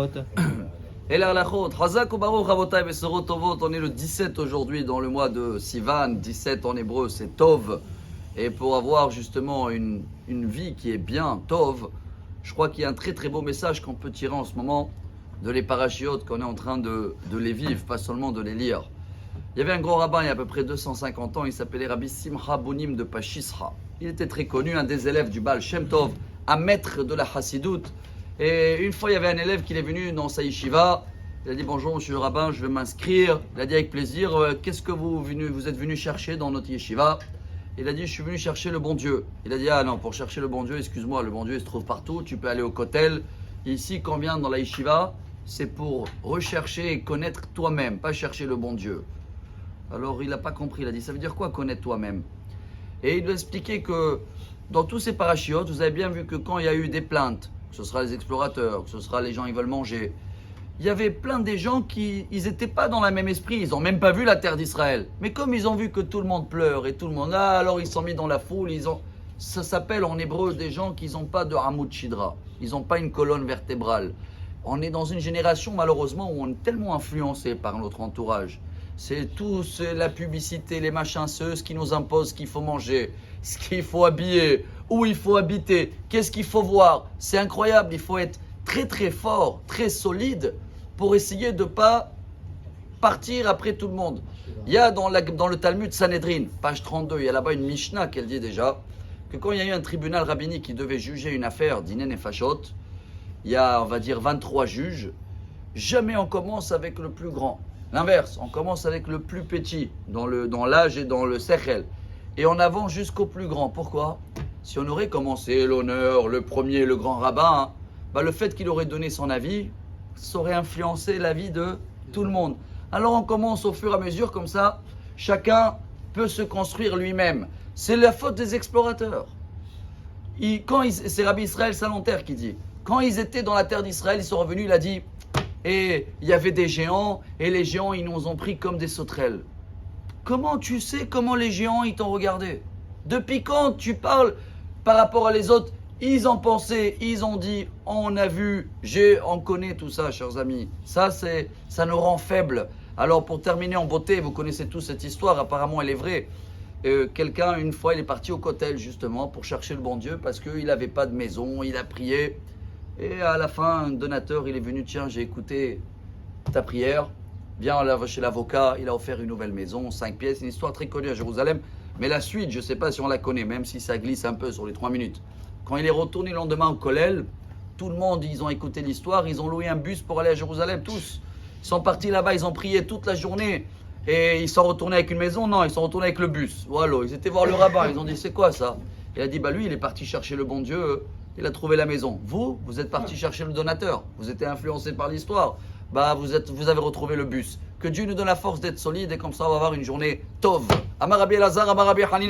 halachot. Et la halachot, Chazak ou Baruch Ravotai Besorot Tovot, on est le 17 aujourd'hui dans le mois de Sivan, 17 en hébreu c'est Tov. Et pour avoir justement une vie qui est bien, Tov, je crois qu'il y a un très très beau message qu'on peut tirer en ce moment de les parachiotes qu'on est en train de les vivre, pas seulement de les lire. Il y avait un grand rabbin il y a à peu près 250 ans, il s'appelait Rabbi Simcha Bunim de Pachisra. Il était très connu, un des élèves du Baal Shem Tov, un maître de la Hassidout. Et une fois, il y avait un élève qui est venu dans sa yeshiva. Il a dit bonjour monsieur le rabbin, je vais m'inscrire. Il a dit avec plaisir, qu'est-ce que vous êtes venu chercher dans notre yeshiva? Il a dit je suis venu chercher le bon Dieu. Il a dit ah non, pour chercher le bon Dieu, excuse-moi, le bon Dieu il se trouve partout, tu peux aller au kotel. Ici, quand on vient dans la yeshiva, c'est pour rechercher et connaître toi-même, pas chercher le bon Dieu. Alors il n'a pas compris, il a dit ça veut dire quoi connaître toi-même? Et il lui a expliqué que dans tous ces parachiotes, vous avez bien vu que quand il y a eu des plaintes, que ce sera les explorateurs, que ce sera les gens qui veulent manger, il y avait plein des gens qui n'étaient pas dans le même esprit, ils n'ont même pas vu la terre d'Israël. Mais comme ils ont vu que tout le monde pleure et tout le monde là, alors ils sont mis dans la foule, ça s'appelle en hébreu des gens qui n'ont pas de Hamud Shidra, ils n'ont pas une colonne vertébrale. On est dans une génération malheureusement où on est tellement influencé par notre entourage. C'est tout, c'est la publicité, les machins, ceux qui nous imposent ce qu'il faut manger, ce qu'il faut habiller, où il faut habiter, qu'est-ce qu'il faut voir. C'est incroyable, il faut être très très fort, très solide pour essayer de ne pas partir après tout le monde. Il y a dans le Talmud Sanhedrin, page 32, il y a là-bas une Mishnah qui dit déjà que quand il y a eu un tribunal rabbinique qui devait juger une affaire d'Inen et Fachot, il y a on va dire 23 juges, jamais on commence avec le plus grand. L'inverse, on commence avec le plus petit, dans l'âge et dans le sechel. Et on avance jusqu'au plus grand. Pourquoi? Si on aurait commencé l'honneur, le premier, le grand rabbin, le fait qu'il aurait donné son avis, ça aurait influencé la vie de tout le monde. Alors on commence au fur et à mesure, comme ça, chacun peut se construire lui-même. C'est la faute des explorateurs. C'est Rabbi Israël Salanter qui dit, quand ils étaient dans la terre d'Israël, ils sont revenus, il a dit, et il y avait des géants, et les géants, ils nous ont pris comme des sauterelles. Comment tu sais comment les géants, ils t'ont regardé? Depuis quand tu parles par rapport à les autres? Ils ont pensé, ils ont dit, on a vu, on connaît tout ça, chers amis. Ça nous rend faibles. Alors, pour terminer en beauté, vous connaissez tous cette histoire, apparemment elle est vraie. Quelqu'un, une fois, il est parti au kotel, justement, pour chercher le bon Dieu, parce qu'il n'avait pas de maison, il a prié. Et à la fin, un donateur, il est venu, tiens, j'ai écouté ta prière, viens chez l'avocat, il a offert une nouvelle maison, 5 pièces, une histoire très connue à Jérusalem. Mais la suite, je ne sais pas si on la connaît, même si ça glisse un peu sur les 3 minutes. Quand il est retourné le lendemain au Kollel, tout le monde, ils ont écouté l'histoire, ils ont loué un bus pour aller à Jérusalem, tous. Ils sont partis là-bas, ils ont prié toute la journée. Et ils sont retournés avec une maison? Non, ils sont retournés avec le bus. Voilà, ils étaient voir le rabbin, ils ont dit, c'est quoi ça? Il a dit, lui, il est parti chercher le bon Dieu, il a trouvé la maison. Vous êtes parti chercher le donateur, vous étiez influencé par l'histoire. Vous avez retrouvé le bus. Que Dieu nous donne la force d'être solide et comme ça on va avoir une journée tov. Amar Rabbi Elazar, Amar Rabbi Hanina.